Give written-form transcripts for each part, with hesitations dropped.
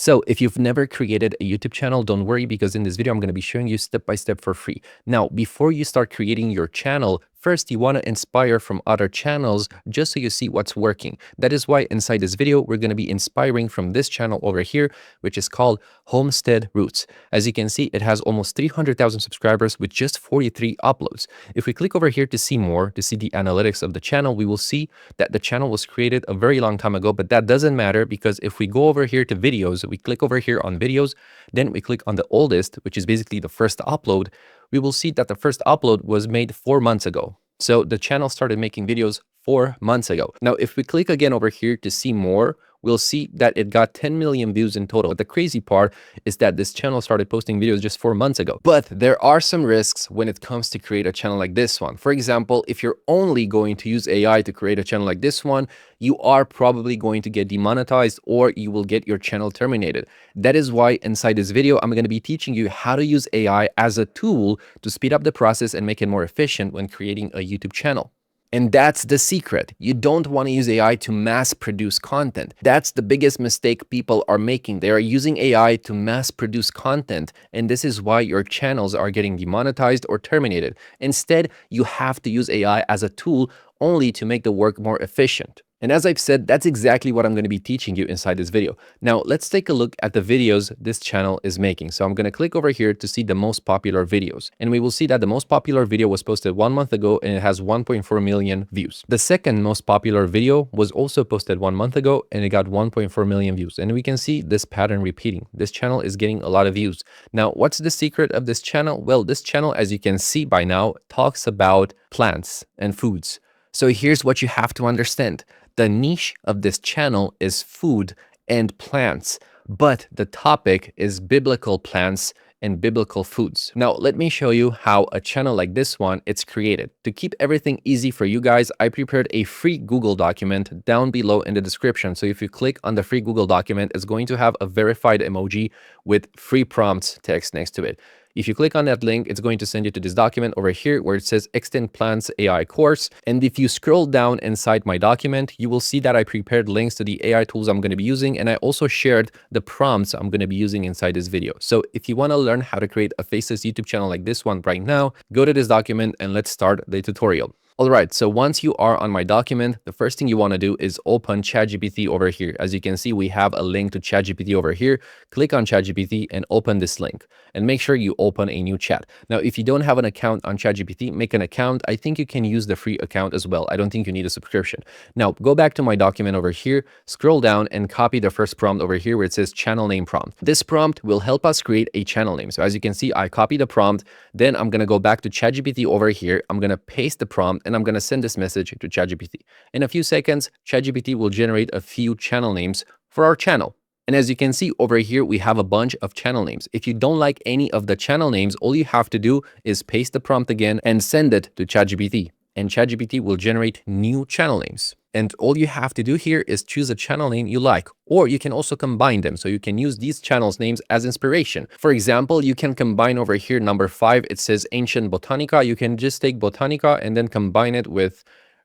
So if you've never created a YouTube channel, don't worry, because in this video, I'm going to be showing you step by step for free. Now, before you start creating your channel, first you want to inspire from other channels just so you see what's working. That is why inside this video, we're going to be inspiring from this channel over here, which is called Homestead Roots. As you can see, it has almost 300,000 subscribers with just 43 uploads. If we click over here to see more, to see the analytics of the channel, we will see that the channel was created a very long time ago, but that doesn't matter, because if we go over here to videos, we click over here on videos, then we click on the oldest, which is basically the first upload, we will see that the first upload was made 4 months ago. So the channel started making videos 4 months ago. Now, if we click again over here to see more, we'll see that it got 10 million views in total. But the crazy part is that this channel started posting videos just 4 months ago. But there are some risks when it comes to create a channel like this one. For example, if you're only going to use AI to create a channel like this one, you are probably going to get demonetized, or you will get your channel terminated. That is why inside this video, I'm going to be teaching you how to use AI as a tool to speed up the process and make it more efficient when creating a YouTube channel. And that's the secret. You don't want to use AI to mass produce content. That's the biggest mistake people are making. They are using AI to mass produce content, and this is why your channels are getting demonetized or terminated. Instead, you have to use AI as a tool only to make the work more efficient. And as I've said, that's exactly what I'm going to be teaching you inside this video. Now, let's take a look at the videos this channel is making. So I'm going to click over here to see the most popular videos. And we will see that the most popular video was posted 1 month ago, and it has 1.4 million views. The second most popular video was also posted 1 month ago, and it got 1.4 million views. And we can see this pattern repeating. This channel is getting a lot of views. Now, what's the secret of this channel? Well, this channel, as you can see by now, talks about plants and foods. So here's what you have to understand. The niche of this channel is food and plants, but the topic is biblical plants and biblical foods. Now, let me show you how a channel like this one it's created. To keep everything easy for you guys, I prepared a free Google document down below in the description. So if you click on the free Google document, it's going to have a verified emoji with free prompts text next to it. If you click on that link, it's going to send you to this document over here where it says Extinct Plants AI course. And if you scroll down inside my document, you will see that I prepared links to the AI tools I'm going to be using. And I also shared the prompts I'm going to be using inside this video. So if you want to learn how to create a faceless YouTube channel like this one right now, go to this document and let's start the tutorial. All right, so once you are on my document, the first thing you want to do is open ChatGPT over here. As you can see, we have a link to ChatGPT over here. Click on ChatGPT and open this link, and make sure you open a new chat. Now, if you don't have an account on ChatGPT, make an account. I think you can use the free account as well. I don't think you need a subscription. Now, go back to my document over here, scroll down and copy the first prompt over here where it says channel name prompt. This prompt will help us create a channel name. So as you can see, I copied the prompt. Then I'm going to go back to ChatGPT over here. I'm going to paste the prompt and I'm going to send this message to ChatGPT. In a few seconds, ChatGPT will generate a few channel names for our channel. And as you can see over here, we have a bunch of channel names. If you don't like any of the channel names, all you have to do is paste the prompt again and send it to ChatGPT. And ChatGPT will generate new channel names. And all you have to do here is choose a channel name you like, or you can also combine them. So you can use these channels names as inspiration. For example, you can combine over here, number 5, it says Ancient Botanica. You can just take Botanica and then combine it with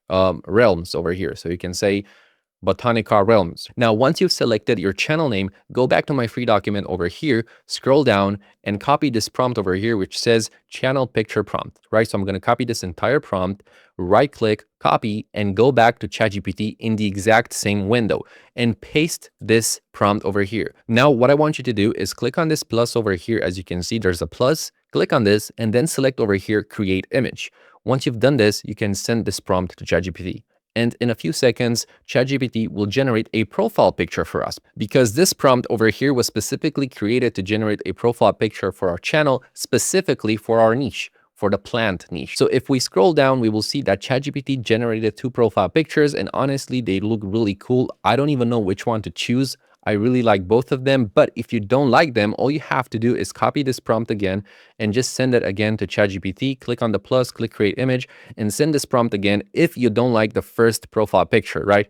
realms over here. So you can say Botanica Realms. Now, once you've selected your channel name, go back to my free document over here, scroll down and copy this prompt over here, which says channel picture prompt, right? So I'm going to copy this entire prompt, right click, copy, and go back to ChatGPT in the exact same window and paste this prompt over here. Now, what I want you to do is click on this plus over here. As you can see, there's a plus. Click on this and then select over here, create image. Once you've done this, you can send this prompt to ChatGPT. And in a few seconds, ChatGPT will generate a profile picture for us, because this prompt over here was specifically created to generate a profile picture for our channel, specifically for our niche, for the plant niche. So if we scroll down, we will see that ChatGPT generated 2 profile pictures, and honestly, they look really cool. I don't even know which one to choose. I really like both of them, but if you don't like them, all you have to do is copy this prompt again and just send it again to ChatGPT. Click on the plus, click create image, and send this prompt again if you don't like the first profile picture, right?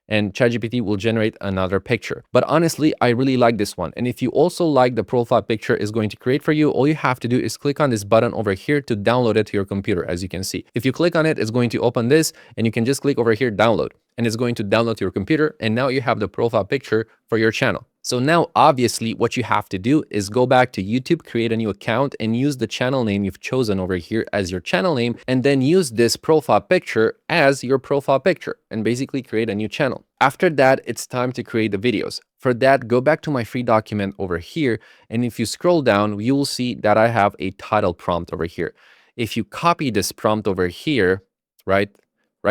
And ChatGPT will generate another picture. But honestly, I really like this one. And if you also like the profile picture is going to create for you, all you have to do is click on this button over here to download it to your computer, as you can see. If you click on it, it's going to open this, and you can just click over here, download. and it's going to download to your computer. And now you have the profile picture for your channel. So now, obviously, what you have to do is go back to YouTube, create a new account, and use the channel name you've chosen over here as your channel name, and then use this profile picture as your profile picture, and basically create a new channel. After that, it's time to create the videos. For that, go back to my free document over here, and if you scroll down, you will see that I have a title prompt over here. If you copy this prompt over here, right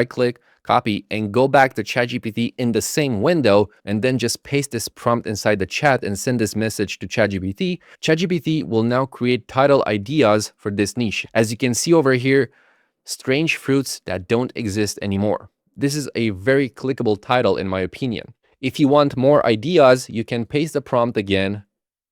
click, copy, and go back to ChatGPT in the same window, and then just paste this prompt inside the chat and send this message to ChatGPT. ChatGPT will now create title ideas for this niche. As you can see over here, strange fruits that don't exist anymore. This is a very clickable title in my opinion. If you want more ideas, you can paste the prompt again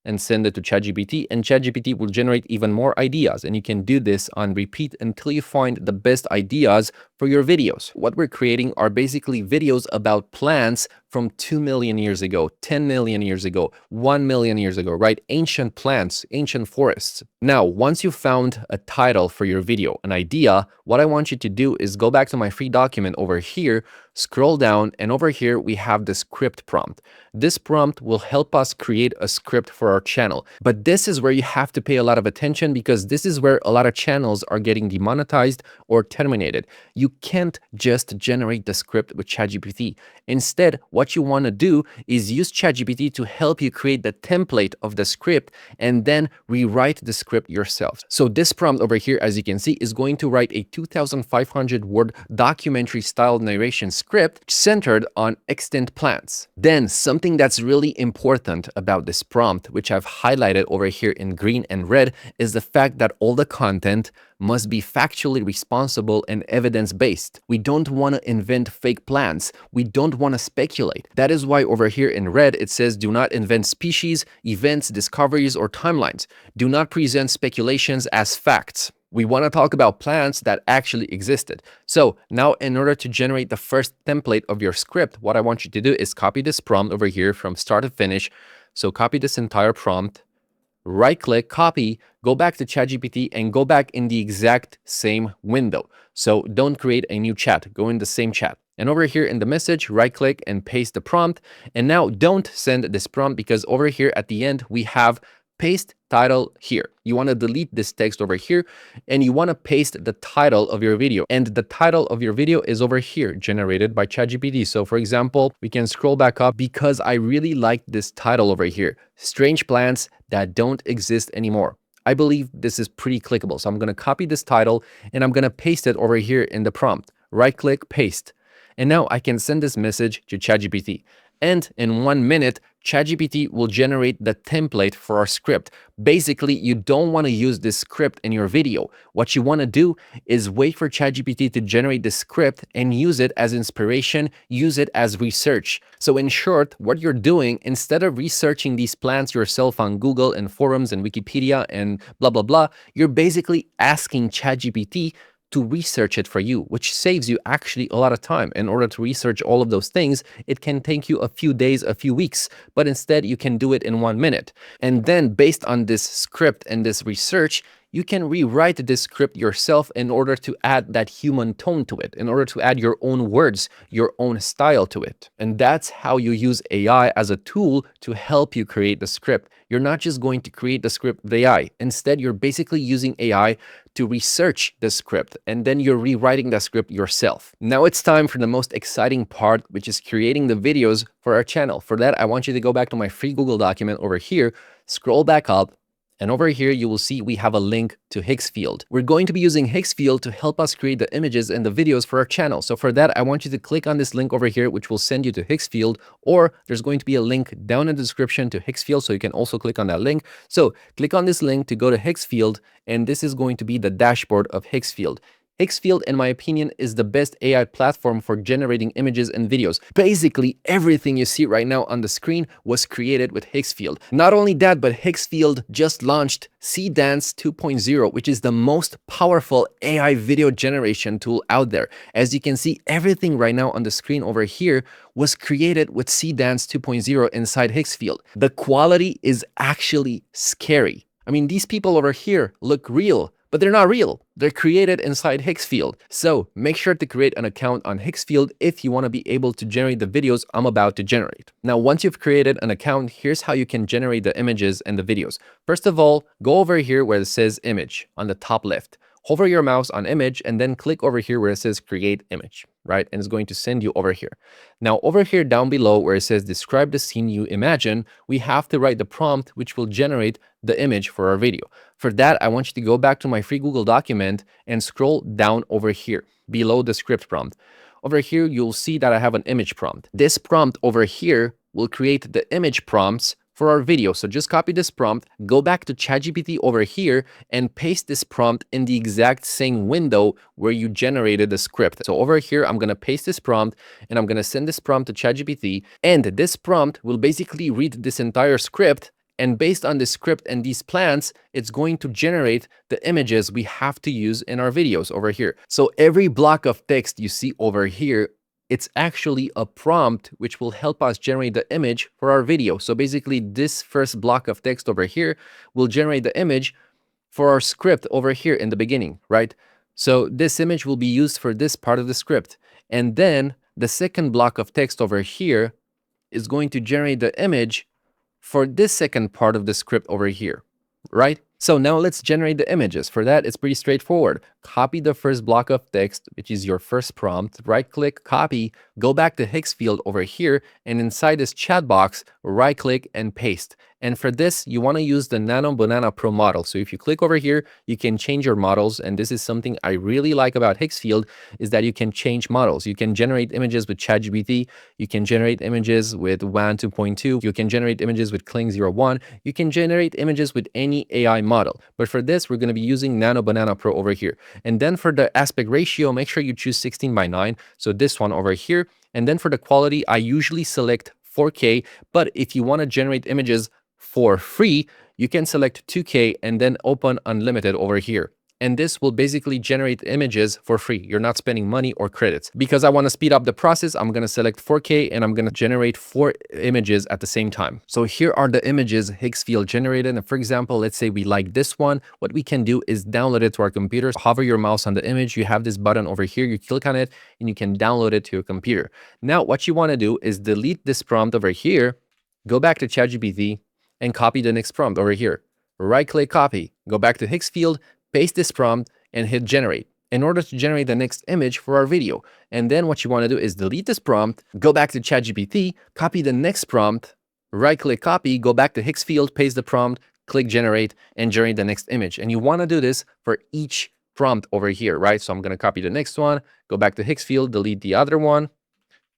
and send it to ChatGPT, and ChatGPT will generate even more ideas. And you can do this on repeat until you find the best ideas for your videos. What we're creating are basically videos about plants from 2 million years ago, 10 million years ago, 1 million years ago, right? Ancient plants, ancient forests. Now, once you found a title for your video, an idea, what I want you to do is go back to my free document over here, scroll down, and over here we have the script prompt. This prompt will help us create a script for our channel. But this is where you have to pay a lot of attention, because this is where a lot of channels are getting demonetized or terminated. You can't just generate the script with ChatGPT. Instead, what you want to do is use ChatGPT to help you create the template of the script and then rewrite the script yourself. So this prompt over here, as you can see, is going to write a 2,500 word documentary style narration script centered on extinct plants. Then something that's really important about this prompt, which I've highlighted over here in green and red, is the fact that all the content must be factually responsible and evidence-based. We don't want to invent fake plans. We don't want to speculate. That is why over here in red, it says do not invent species, events, discoveries, or timelines. Do not present speculations as facts. We want to talk about plants that actually existed. So now, in order to generate the first template of your script, what I want you to do is copy this prompt over here from start to finish. So copy this entire prompt, right click, copy, go back to ChatGPT and go back in the exact same window. So don't create a new chat, go in the same chat. And over here in the message, right click and paste the prompt. And now don't send this prompt, because over here at the end, we have paste title here. You want to delete this text over here, and you want to paste the title of your video. And the title of your video is over here, generated by ChatGPT. So for example, we can scroll back up, because I really like this title over here, Strange Plants That Don't Exist Anymore. I believe this is pretty clickable. So I'm going to copy this title and I'm going to paste it over here in the prompt. Right click, paste. And now I can send this message to ChatGPT. And in 1 minute, ChatGPT will generate the template for our script. Basically, you don't want to use this script in your video. What you want to do is wait for ChatGPT to generate the script and use it as inspiration, use it as research. So in short, what you're doing, instead of researching these plants yourself on Google and forums and Wikipedia and blah, blah, blah, you're basically asking ChatGPT to research it for you, which saves you actually a lot of time. In order to research all of those things, it can take you a few days, a few weeks, but instead you can do it in 1 minute. And then based on this script and this research, you can rewrite this script yourself in order to add that human tone to it, in order to add your own words, your own style to it. And that's how you use AI as a tool to help you create the script. You're not just going to create the script with AI. Instead, you're basically using AI to research the script, and then you're rewriting the script yourself. Now it's time for the most exciting part, which is creating the videos for our channel. For that, I want you to go back to my free Google document over here, scroll back up, and over here, you will see we have a link to Higgsfield. We're going to be using Higgsfield to help us create the images and the videos for our channel. So for that, I want you to click on this link over here, which will send you to Higgsfield, or there's going to be a link down in the description to Higgsfield, so you can also click on that link. So click on this link to go to Higgsfield, and this is going to be the dashboard of Higgsfield. Higgsfield, in my opinion, is the best AI platform for generating images and videos. Basically, everything you see right now on the screen was created with Higgsfield. Not only that, but Higgsfield just launched Seedance 2.0, which is the most powerful AI video generation tool out there. As you can see, everything right now on the screen over here was created with Seedance 2.0 inside Higgsfield. The quality is actually scary. I mean, these people over here look real, but they're not real. They're created inside Higgsfield. So make sure to create an account on Higgsfield if you want to be able to generate the videos I'm about to generate. Now, once you've created an account, here's how you can generate the images and the videos. First of all, go over here where it says image on the top left. Hover your mouse on image and then click over here where it says create image, right? And it's going to send you over here. Now, over here down below where it says describe the scene you imagine, we have to write the prompt which will generate the image for our video. For that, I want you to go back to my free Google document and scroll down over here below the script prompt. Over here, you'll see that I have an image prompt. This prompt over here will create the image prompts for our video. So just copy this prompt, go back to ChatGPT over here and paste this prompt in the exact same window where you generated the script. So over here, I'm going to paste this prompt and I'm going to send this prompt to ChatGPT. And this prompt will basically read this entire script. And based on the script and these plans, it's going to generate the images we have to use in our videos over here. So every block of text you see over here, it's actually a prompt which will help us generate the image for our video. So basically this first block of text over here will generate the image for our script over here in the beginning, right? So this image will be used for this part of the script. And then the second block of text over here is going to generate the image for this second part of the script over here, right? So now let's generate the images. For that, it's pretty straightforward. Copy the first block of text, which is your first prompt, right click, copy, go back to Higgsfield over here, and inside this chat box, right click and paste. And for this, you want to use the Nano Banana Pro model. So if you click over here, you can change your models. And this is something I really like about Higgsfield is that you can change models. You can generate images with ChatGPT. You can generate images with WAN 2.2. You can generate images with Kling01. You can generate images with any AI model. But for this, we're going to be using Nano Banana Pro over here. And then for the aspect ratio, make sure you choose 16:9. So this one over here. And then for the quality, I usually select 4K. But if you want to generate images for free, you can select 2K and then open unlimited over here. And this will basically generate images for free. You're not spending money or credits. Because I want to speed up the process, I'm going to select 4K and I'm going to generate 4 images at the same time. So here are the images Higgsfield generated. And for example, let's say we like this one. What we can do is download it to our computer. Hover your mouse on the image. You have this button over here. You click on it and you can download it to your computer. Now, what you want to do is delete this prompt over here. Go back to ChatGPT and copy the next prompt over here. Right click, copy, go back to Higgsfield, paste this prompt and hit generate in order to generate the next image for our video. And then what you want to do is delete this prompt, go back to ChatGPT, copy the next prompt, right click, copy, go back to Higgsfield, paste the prompt, click generate and generate the next image. And you want to do this for each prompt over here, right? So I'm going to copy the next one, go back to Higgsfield, delete the other one,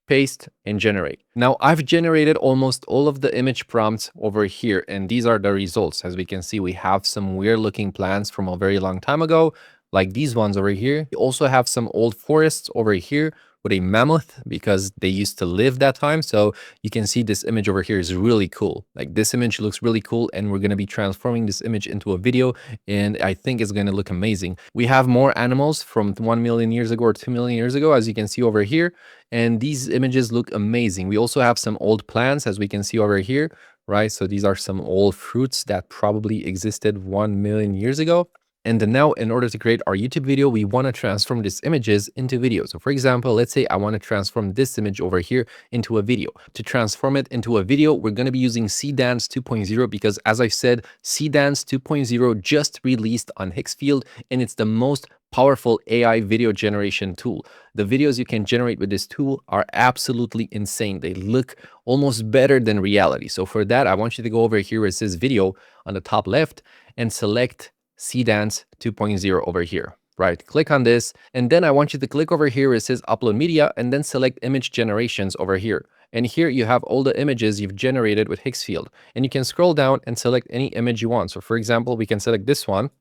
paste and generate. Now I've generated almost all of the image prompts over here and these are the results. As we can see, we have some weird looking plants from a very long time ago, like these ones over here. We also have some old forests over here with a mammoth because they used to live that time. So you can see this image over here is really cool. Like this image looks really cool and we're going to be transforming this image into a video and I think it's going to look amazing. We have more animals from 1 million years ago or 2 million years ago, as you can see over here. And these images look amazing. We also have some old plants, as we can see over here, right? So these are some old fruits that probably existed 1 million years ago. And then now, in order to create our YouTube video, we want to transform these images into videos. So for example, let's say I want to transform this image over here into a video. To transform it into a video, we're going to be using Seedance 2.0 because as I said, Seedance 2.0 just released on Higgsfield and it's the most powerful AI video generation tool. The videos you can generate with this tool are absolutely insane. They look almost better than reality. So for that, I want you to go over here where it says video on the top left and select Seedance 2.0 over here, right? Click on this. And then I want you to click over here where it says upload media and then select image generations over here. And here you have all the images you've generated with Higgsfield. And you can scroll down and select any image you want. So for example, we can select this one.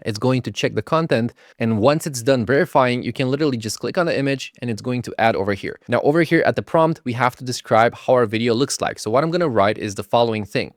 It's going to check the content. And once it's done verifying, you can literally just click on the image and it's going to add over here. Now over here at the prompt, we have to describe how our video looks like. So what I'm going to write is the following thing.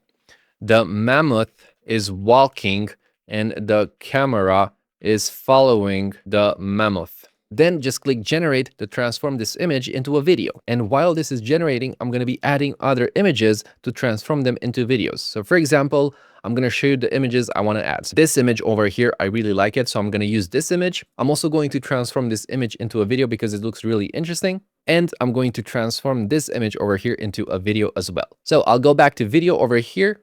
The mammoth is walking and the camera is following the mammoth. Then just click generate to transform this image into a video. And while this is generating, I'm going to be adding other images to transform them into videos. So for example, I'm going to show you the images I want to add. So this image over here, I really like it. So I'm going to use this image. I'm also going to transform this image into a video because it looks really interesting. And I'm going to transform this image over here into a video as well. So I'll go back to video over here.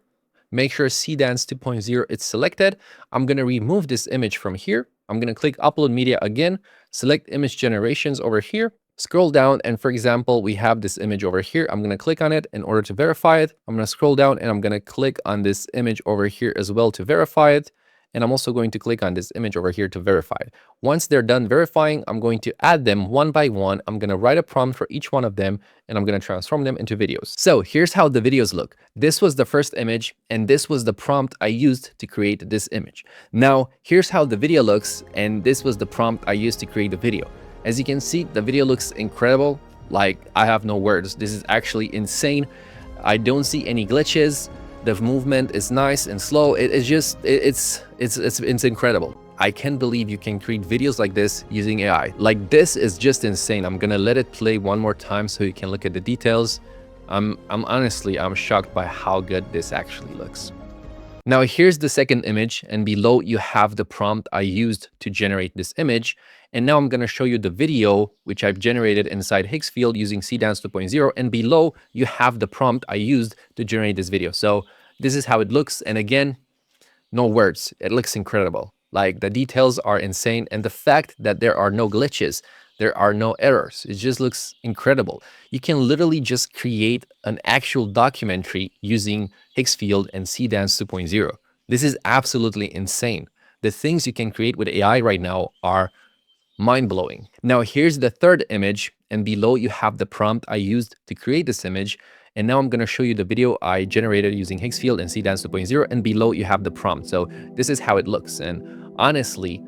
Make sure Cdance 2.0 is selected. I'm going to remove this image from here. I'm going to click upload media again, select image generations over here, scroll down. And for example, we have this image over here. I'm going to click on it in order to verify it. I'm going to scroll down and I'm going to click on this image over here as well to verify it. And I'm also going to click on this image over here to verify it. Once they're done verifying, I'm going to add them one by one. I'm going to write a prompt for each one of them, and I'm going to transform them into videos. So here's how the videos look. This was the first image, and this was the prompt I used to create this image. Now, here's how the video looks, and this was the prompt I used to create the video. As you can see, the video looks incredible. Like, I have no words. This is actually insane. I don't see any glitches. The movement is nice and slow. It's incredible. I can't believe you can create videos like this using AI. Like, this is just insane. I'm gonna let it play one more time so you can look at the details. I'm honestly shocked by how good this actually looks. Now here's the second image, and below you have the prompt I used to generate this image. And now I'm going to show you the video which I've generated inside Higgsfield using Cdance 2.0, and below you have the prompt I used to generate this video. So this is how it looks, and again, no words. It looks incredible. Like, the details are insane, and the fact that there are no glitches, there are no errors, it just looks incredible. You can literally just create an actual documentary using Higgsfield and Cdance 2.0. This is absolutely insane. The things you can create with AI right now are mind-blowing. Now here's the third image, and below you have the prompt I used to create this image. And now I'm going to show you the video I generated using Higgsfield and Cdance 2.0, and below you have the prompt. So this is how it looks, and honestly,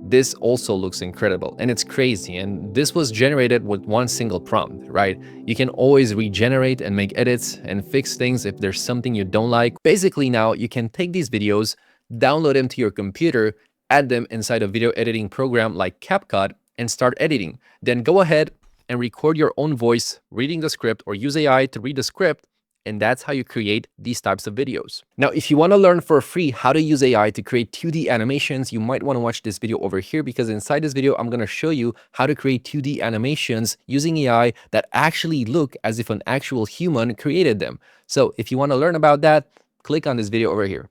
this also looks incredible, and it's crazy. And this was generated with one single prompt, right? You can always regenerate and make edits and fix things if there's something you don't like. Basically, now you can take these videos, download them to your computer, add them inside a video editing program like CapCut, and start editing. Then go ahead and record your own voice reading the script, or use AI to read the script. And that's how you create these types of videos. Now, if you want to learn for free how to use AI to create 2D animations, you might want to watch this video over here, because inside this video, I'm going to show you how to create 2D animations using AI that actually look as if an actual human created them. So if you want to learn about that, click on this video over here.